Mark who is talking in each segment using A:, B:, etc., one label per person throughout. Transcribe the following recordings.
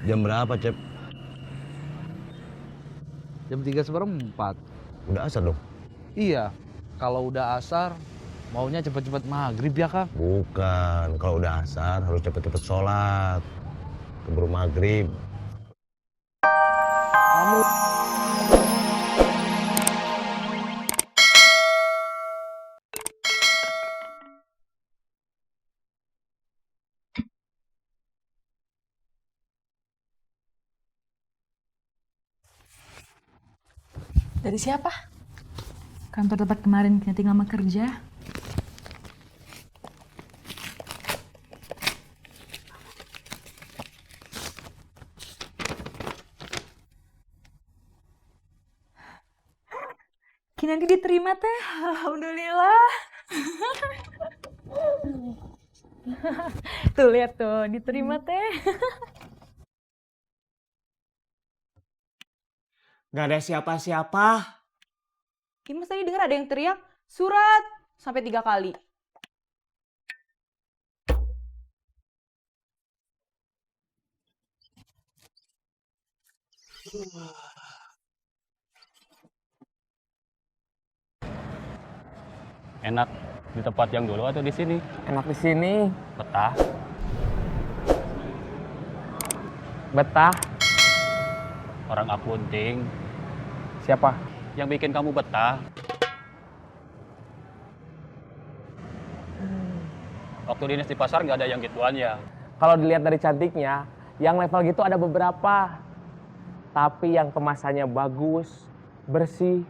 A: Jam berapa, Cep?
B: Jam 3:04.
A: Udah asar dong?
B: Iya, kalau udah asar maunya cepet-cepet maghrib ya Kang?
A: Bukan, kalau udah asar harus cepet-cepet sholat. Keburu maghrib.
B: Kamu
C: Dari siapa? Kantor tempat kemarin Kinanti ngelamar kerja. Kinanti diterima teh. Alhamdulillah. Tuh lihat tuh, diterima teh.
D: Gak ada siapa-siapa.
E: Kimas tadi dengar ada yang teriak, surat, sampai 3 kali.
F: Enak di tempat yang dulu atau di sini?
D: Enak di sini.
F: Betah.
D: Betah.
F: Orang akunting.
D: Siapa?
F: Yang bikin kamu betah. Waktu dinas di pasar nggak ada yang gituan ya.
D: Kalau dilihat dari cantiknya, yang level gitu ada beberapa. Tapi yang kemasannya bagus, bersih,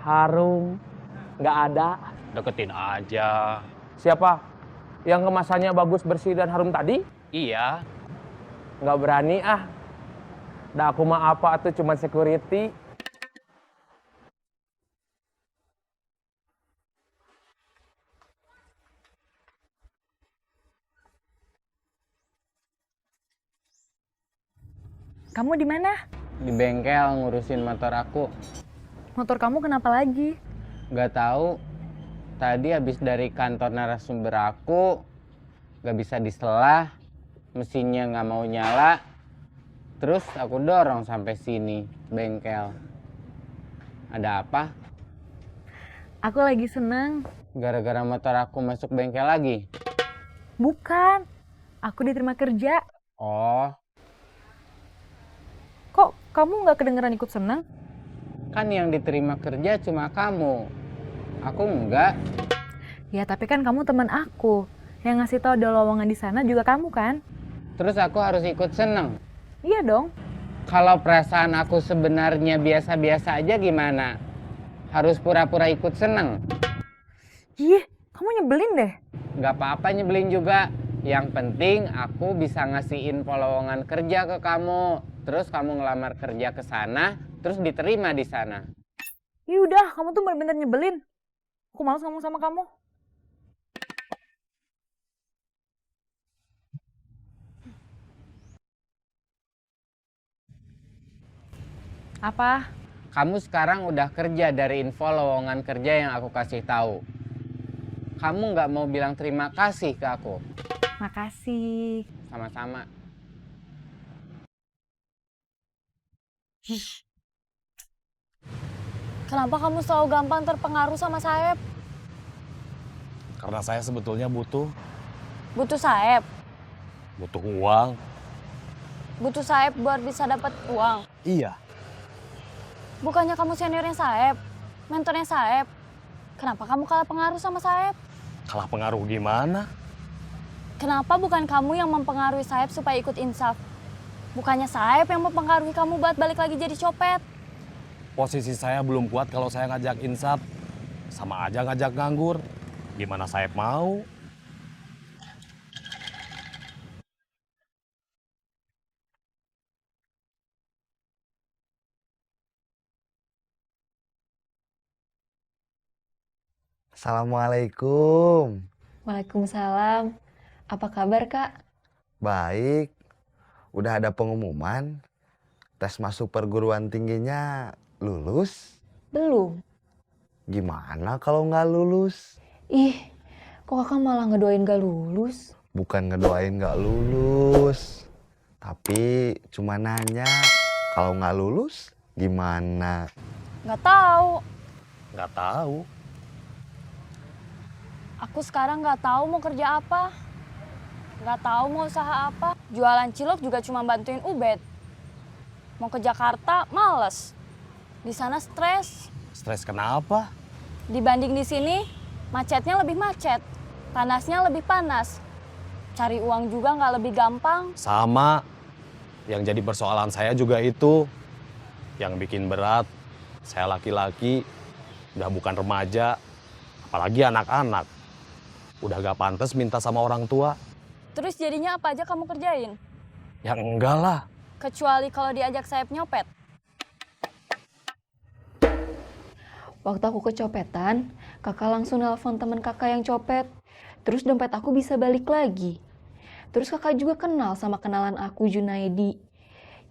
D: harum, nggak ada.
F: Deketin aja.
D: Siapa? Yang kemasannya bagus, bersih, dan harum tadi?
F: Iya.
D: Nggak berani ah. Dah aku mah apa tuh cuma security.
C: Kamu di mana?
G: Di bengkel ngurusin motor aku.
C: Motor kamu kenapa lagi?
G: Gak tahu. Tadi habis dari kantor narasumber aku, gak bisa diselah, mesinnya gak mau nyala. Terus aku dorong sampai sini, bengkel. Ada apa?
C: Aku lagi seneng.
G: Gara-gara motor aku masuk bengkel lagi?
C: Bukan. Aku diterima kerja.
G: Oh,
C: Kok kamu nggak kedengeran ikut seneng?
G: kan yang diterima kerja cuma kamu. Aku enggak.
C: Ya tapi kan kamu teman aku. Yang ngasih tahu ada lowongan di sana juga kamu kan?
G: Terus aku harus ikut seneng.
C: Iya dong.
G: Kalau perasaan aku sebenarnya biasa-biasa aja gimana? Harus pura-pura ikut seneng?
C: Ih, kamu nyebelin deh.
G: Gak apa-apa nyebelin juga. Yang penting aku bisa ngasih info lowongan kerja ke kamu. Terus kamu ngelamar kerja ke sana, terus diterima di sana.
C: Ya udah, kamu tuh bener-bener nyebelin. Aku malas ngomong sama kamu. Apa?
G: Kamu sekarang udah kerja dari info lowongan kerja yang aku kasih tahu. Kamu nggak mau bilang terima kasih ke aku?
C: Makasih.
G: Sama-sama.
H: Kenapa kamu selalu gampang terpengaruh sama Saeb?
A: Karena saya sebetulnya butuh
H: Butuh Saeb?
A: uang.
H: Butuh Saeb buat bisa dapat uang?
A: Iya.
H: Bukannya kamu seniornya Saeb? Mentornya Saeb? Kenapa kamu kalah pengaruh sama Saeb?
A: Kalah pengaruh gimana?
H: Kenapa bukan kamu yang mempengaruhi Saeb supaya ikut insaf? Bukannya Saeb yang mempengaruhi kamu buat balik lagi jadi copet?
A: Posisi saya belum kuat kalau saya ngajak insaf. Sama aja ngajak nganggur. Gimana saya mau?
I: Assalamualaikum.
H: Waalaikumsalam. Apa kabar, Kak?
I: Baik. Udah ada pengumuman. Tes masuk perguruan tingginya lulus.
H: Belum.
I: Gimana kalau nggak lulus?
H: Ih, kok kakak malah ngedoain gak lulus?
I: Bukan ngedoain nggak lulus. Tapi cuma nanya, kalau nggak lulus gimana?
H: Nggak tahu.
A: Nggak tahu.
H: Aku sekarang nggak tahu mau kerja apa. Nggak tahu mau usaha apa. Jualan cilok juga cuma bantuin Ubed. Mau ke Jakarta, males. Di sana stres.
A: Stres kenapa?
H: Dibanding di sini, macetnya lebih macet. Panasnya lebih panas. Cari uang juga nggak lebih gampang.
A: Sama. Yang jadi persoalan saya juga itu. Yang bikin berat, saya laki-laki, udah bukan remaja, apalagi anak-anak. Udah gak pantas minta sama orang tua.
H: Terus jadinya apa aja kamu kerjain?
A: Ya enggak lah.
H: Kecuali kalau diajak Saeb nyopet.
C: Waktu aku kecopetan, kakak langsung nelpon teman kakak yang copet. Terus dompet aku bisa balik lagi. Terus kakak juga kenal sama kenalan aku, Junaidi.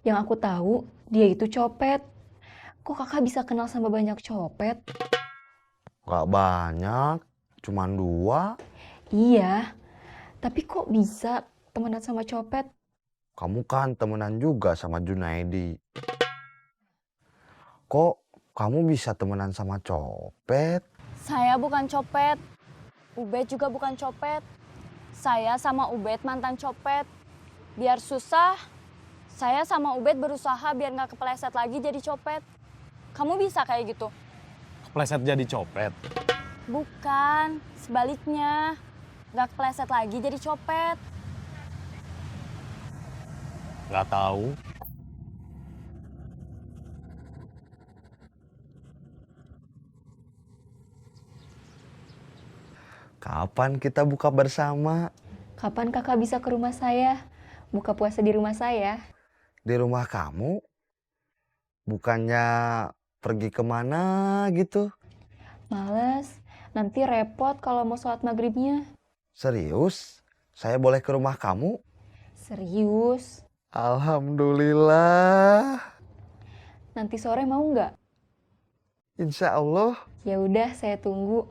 C: Yang aku tahu, dia itu copet. Kok kakak bisa kenal sama banyak copet?
I: Gak banyak, cuman 2.
C: Iya, tapi kok bisa temenan sama copet?
I: Kamu kan temenan juga sama Junaidi. Kok kamu bisa temenan sama copet?
H: Saya bukan copet. Ubed juga bukan copet. Saya sama Ubed mantan copet. Biar susah, saya sama Ubed berusaha biar nggak kepleset lagi jadi copet. Kamu bisa kayak gitu?
A: Kepleset jadi copet.
H: Bukan, sebaliknya. Nggak kepleset lagi jadi copet.
A: Nggak tahu.
I: Kapan kita buka bersama?
C: Kapan kakak bisa ke rumah saya? Buka puasa di rumah saya?
I: Di rumah kamu? Bukannya pergi kemana gitu?
C: Males, nanti repot kalau mau sholat maghribnya.
I: Serius? Saya boleh ke rumah kamu?
C: Serius?
I: Alhamdulillah.
C: Nanti sore mau nggak?
I: Insya Allah.
C: Ya udah, saya tunggu.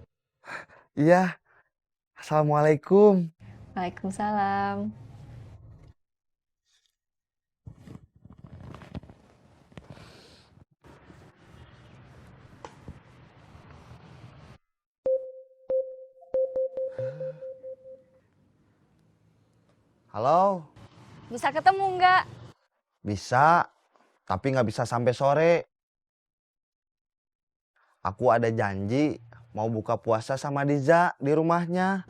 I: Iya. Assalamualaikum.
C: Waalaikumsalam.
I: Halo.
H: Bisa ketemu nggak?
I: Bisa, tapi nggak bisa sampai sore. Aku ada janji mau buka puasa sama Diza di rumahnya.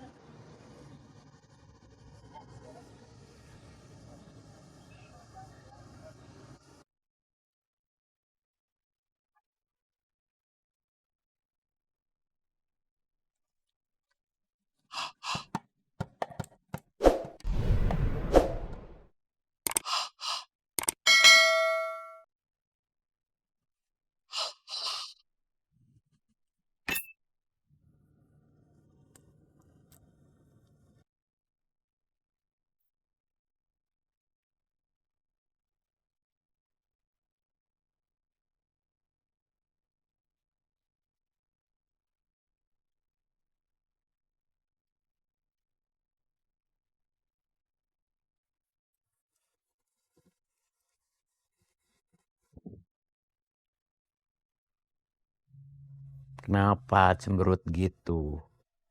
J: Kenapa cemberut gitu?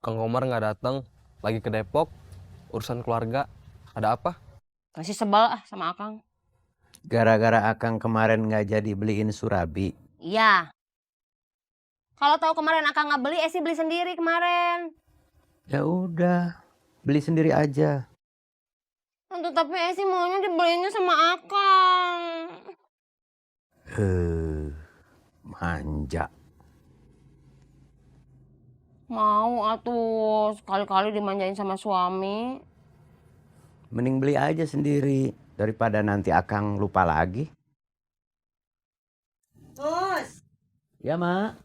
K: Kang Komar nggak datang, lagi ke Depok, urusan keluarga. Ada apa?
L: Masih sebel sama Akang.
J: Gara-gara Akang kemarin nggak jadi beliin surabi.
L: Iya. Kalau tahu kemarin Akang nggak beli, Esi beli sendiri kemarin.
J: Ya udah, beli sendiri aja.
L: Tentu tapi Esi maunya dibeliinnya sama Akang.
J: Manja.
L: Mau atuh, sekali-kali dimanjain sama suami.
J: Mending beli aja sendiri daripada nanti Akang lupa lagi.
M: Mus,
J: Ya, Mak.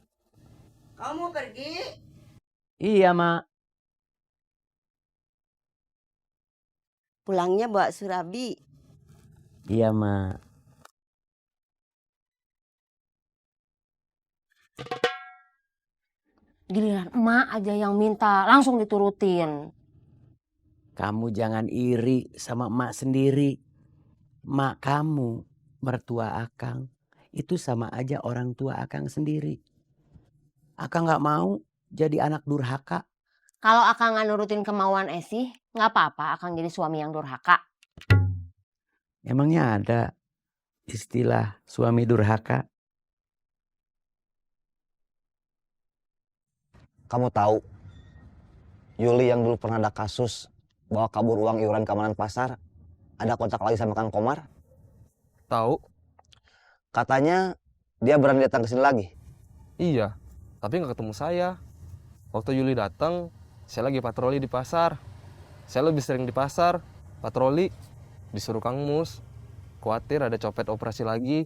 M: kamu mau pergi?
J: Iya, Mak.
M: Pulangnya bawa surabi.
J: Iya, Mak.
L: Giliran emak aja yang minta, langsung diturutin.
J: Kamu jangan iri sama emak sendiri. mak kamu, mertua Akang, itu sama aja orang tua Akang sendiri. Akang nggak mau jadi anak durhaka.
L: Kalau Akang nggak nurutin kemauan Esi, nggak apa-apa Akang jadi suami yang durhaka.
J: Emangnya ada istilah suami durhaka?
I: Kamu tahu, Yuli yang dulu pernah ada kasus bawa kabur uang iuran keamanan pasar, ada kontak lagi sama Kang Komar?
K: Tahu?
I: Katanya dia berani datang ke sini lagi.
K: Iya, tapi nggak ketemu saya. Waktu Yuli datang, saya lagi patroli di pasar. Saya lebih sering di pasar, patroli. Disuruh Kang Mus. Khawatir ada copet operasi lagi.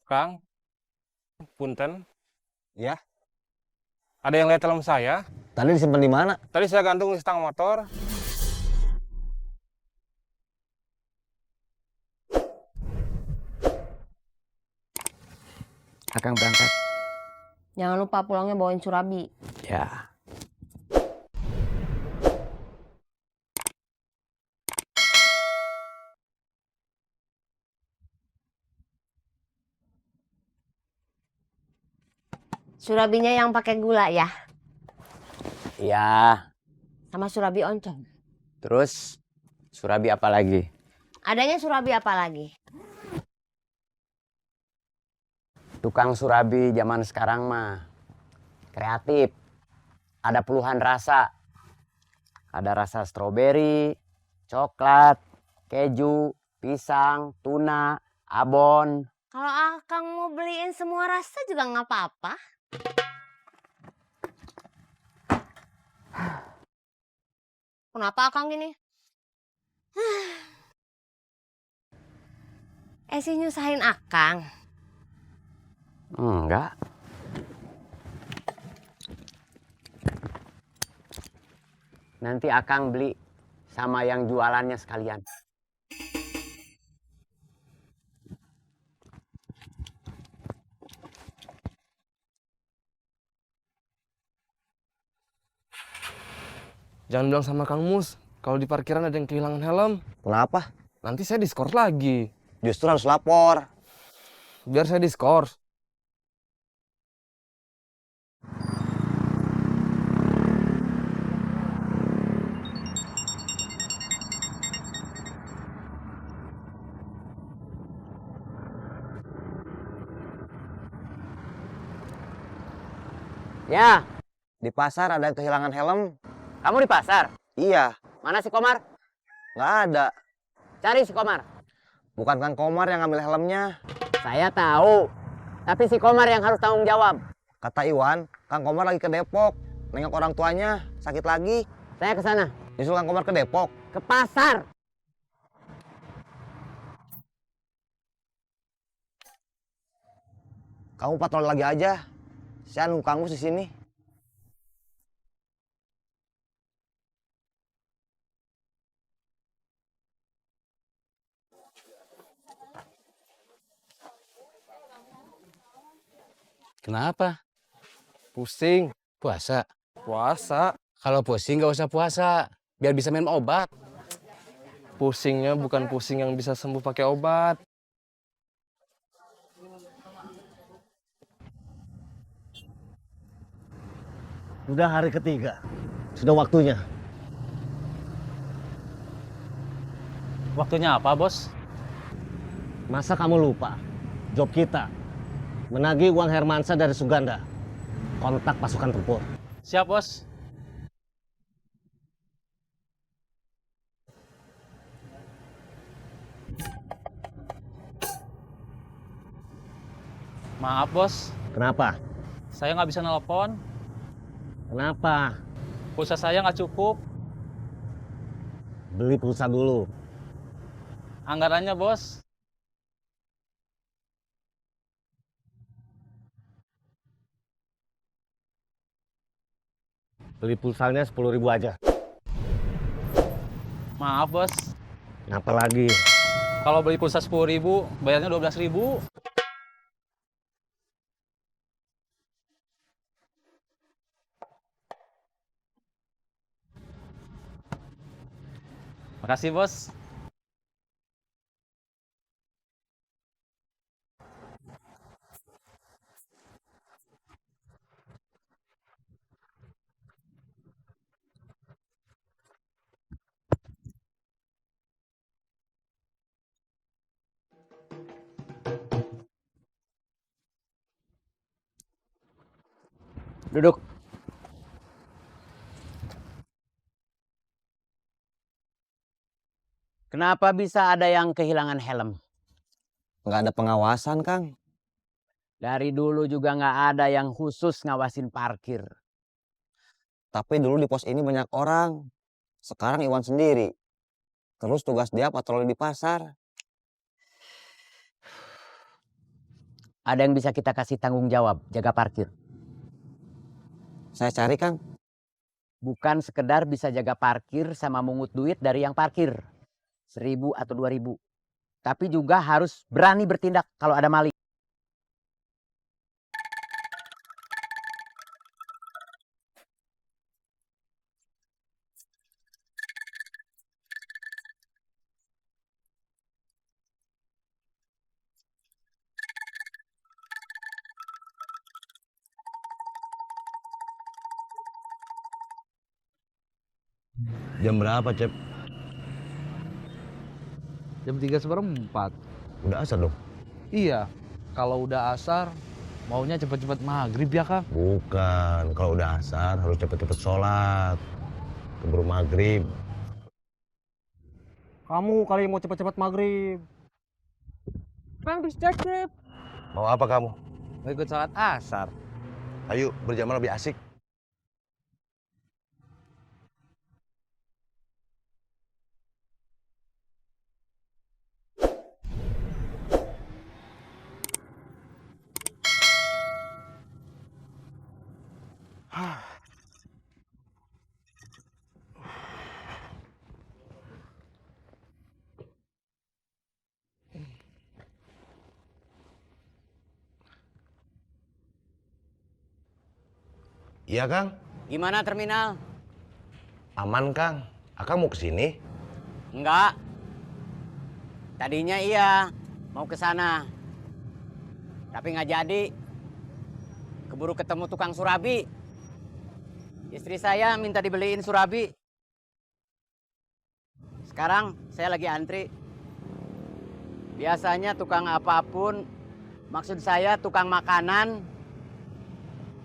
D: Kang, punten.
I: Ya.
D: Ada yang lihat helm saya?
I: Tadi disimpan di mana?
D: Tadi saya gantung di stang motor.
J: Akang berangkat.
L: Jangan lupa pulangnya bawain Surabi.
J: Ya.
L: Surabinya yang pakai gula ya,
J: Ya.
L: sama Surabi oncom.
J: Terus Surabi apa lagi?
L: Adanya Surabi apa lagi?
J: Tukang Surabi zaman sekarang mah kreatif. Ada puluhan rasa. Ada rasa stroberi, coklat, keju, pisang, tuna, abon.
L: Kalau Akang mau beliin semua rasa juga nggak apa-apa. Kenapa Akang gini? Esi nyusahin Akang.
J: Enggak. Nanti Akang beli sama yang jualannya sekalian.
K: Jangan bilang sama Kang Mus, kalau di parkiran ada yang kehilangan helm.
I: Kenapa?
K: Nanti saya diskor lagi.
I: Justru harus lapor.
K: Biar saya diskor.
J: Ya,
I: Di pasar ada yang kehilangan helm.
J: kamu di pasar?
I: Iya,
J: Mana si Komar?
I: nggak ada.
J: Cari si Komar.
I: Bukan Kang Komar yang ngambil helmnya.
J: Saya tahu, tapi si Komar yang harus tanggung jawab.
I: Kata Iwan, Kang Komar lagi ke Depok. Nengok orang tuanya, sakit lagi.
J: Saya ke sana.
I: Nyusul Kang Komar ke Depok.
J: Ke pasar.
I: Kamu patroli lagi aja. Saya nunggu Kang Mus di sini.
N: Kenapa?
K: Pusing.
N: Puasa?
K: Puasa.
N: Kalau pusing nggak usah puasa, biar bisa minum obat.
K: Pusingnya bukan pusing yang bisa sembuh pakai obat.
O: Sudah hari ketiga. Sudah waktunya.
F: Waktunya apa, Bos?
O: Masa kamu lupa? Job kita. Menagih uang Hermansyah dari Suganda. Kontak pasukan tempur.
F: Siap, Bos. Maaf, Bos.
O: Kenapa?
F: Saya nggak bisa nelpon.
O: Kenapa?
F: Pulsa saya nggak cukup.
O: Beli pulsa dulu.
F: Anggarannya, Bos.
O: Beli pulsanya 10.000 aja.
F: Maaf, Bos.
O: Kenapa lagi?
F: Kalau beli pulsa 10.000, bayarnya 12.000. Makasih, Bos.
J: Duduk. Kenapa bisa ada yang kehilangan helm?
I: Nggak ada pengawasan, Kang.
J: Dari dulu juga nggak ada yang khusus ngawasin parkir.
I: Tapi dulu di pos ini banyak orang. Sekarang Iwan sendiri. Terus tugas dia patroli di pasar.
J: Ada yang bisa kita kasih tanggung jawab, jaga parkir.
I: Saya cari, Kang.
J: Bukan sekedar bisa jaga parkir sama mungut duit dari yang parkir. 1.000 atau 2.000. Tapi juga harus berani bertindak kalau ada maling.
O: Jam berapa, Cep?
B: Jam 3:04.
O: Udah asar dong?
B: Iya, kalau udah asar maunya cepet-cepet maghrib ya Kang?
O: Bukan, kalau udah asar harus cepet-cepet sholat. Keburu maghrib. Kamu kali mau cepet-cepet maghrib.
B: Kang distracted.
O: Mau apa kamu?
B: Mau ikut sholat asar.
O: Ayo, berjamaah lebih asik. Iya, Kang.
J: Gimana terminal?
O: Aman, Kang. Akang mau kesini?
J: Enggak. Tadinya iya, mau ke sana. Tapi nggak jadi. Keburu ketemu tukang surabi. Istri saya minta dibeliin surabi. Sekarang saya lagi antri. Biasanya tukang apapun, maksud saya tukang makanan,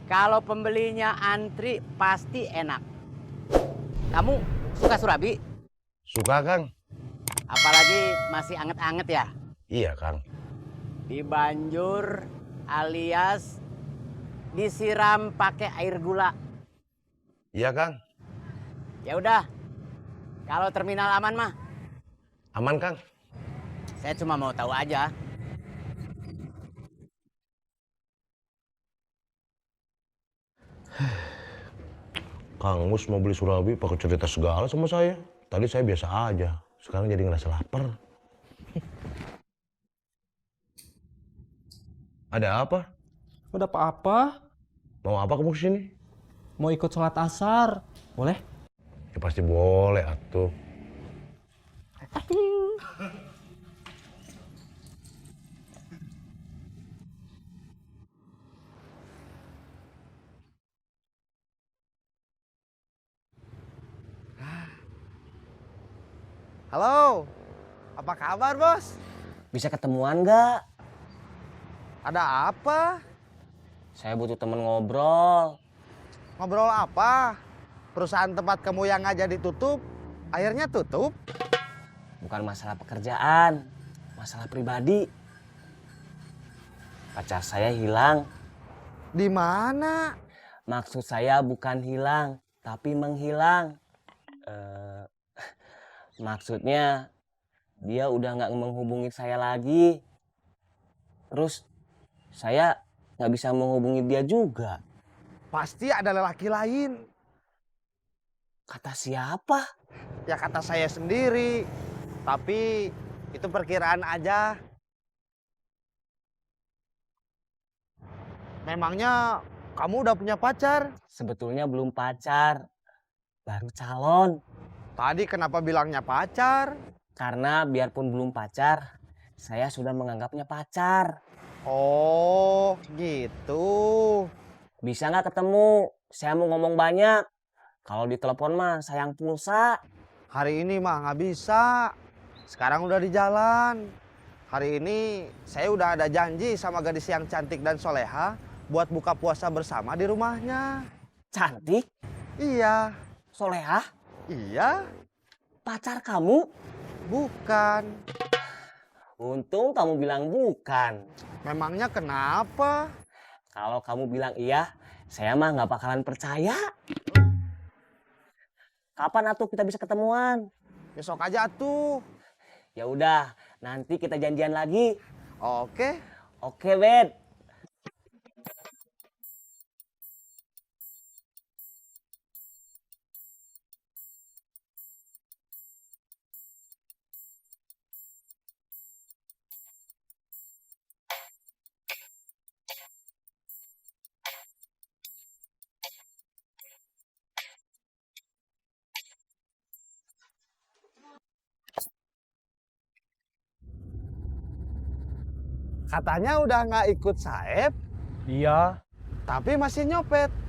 J: kalau pembelinya antri pasti enak. Kamu suka surabi?
O: Suka, Kang.
J: Apalagi masih anget-anget ya?
O: Iya, Kang.
J: Dibanjur alias disiram pakai air gula.
O: Iya, Kang.
J: Ya udah. Kalau terminal aman mah?
O: Aman, Kang.
J: Saya cuma mau tahu aja.
O: Kang Mus mau beli surabi pakai cerita segala sama saya. Tadi saya biasa aja. Sekarang jadi ngerasa lapar. Ada apa?
D: Ada apa-apa?
O: Mau apa kamu kesini?
D: Mau ikut sholat asar. Boleh?
O: Ya pasti boleh atuh.
P: Halo, apa kabar bos?
I: Bisa ketemuan nggak?
P: Ada apa?
I: Saya butuh temen ngobrol.
P: Ngobrol apa? Perusahaan tempat kamu yang nggak jadi tutup, akhirnya tutup?
I: Bukan masalah pekerjaan, masalah pribadi. Pacar saya hilang.
P: Di mana?
I: Maksud saya bukan hilang, tapi menghilang. Maksudnya dia udah nggak menghubungi saya lagi. Terus saya nggak bisa menghubungi dia juga.
P: Pasti ada lelaki lain.
I: Kata siapa?
P: Ya kata saya sendiri. Tapi itu perkiraan aja. Memangnya kamu udah punya pacar?
I: Sebetulnya belum pacar, baru calon.
P: Tadi kenapa bilangnya pacar?
I: Karena biarpun belum pacar, saya sudah menganggapnya pacar.
P: Oh, gitu.
I: Bisa nggak ketemu? Saya mau ngomong banyak. Kalau ditelepon mah sayang pulsa.
P: Hari ini mah nggak bisa. Sekarang udah di jalan. Hari ini saya udah ada janji sama gadis yang cantik dan soleha buat buka puasa bersama di rumahnya.
I: Cantik?
P: Iya.
I: Soleha?
P: Iya.
I: Pacar kamu?
P: Bukan.
I: Untung kamu bilang bukan.
P: Memangnya kenapa?
I: Kalau kamu bilang iya, saya mah nggak bakalan percaya. Kapan atuh kita bisa ketemuan?
P: Besok aja tuh.
I: Ya udah, nanti kita janjian lagi.
P: Oke.
I: Oke, Bet.
P: Katanya udah nggak ikut Saeb.
A: Iya.
P: Tapi masih nyopet.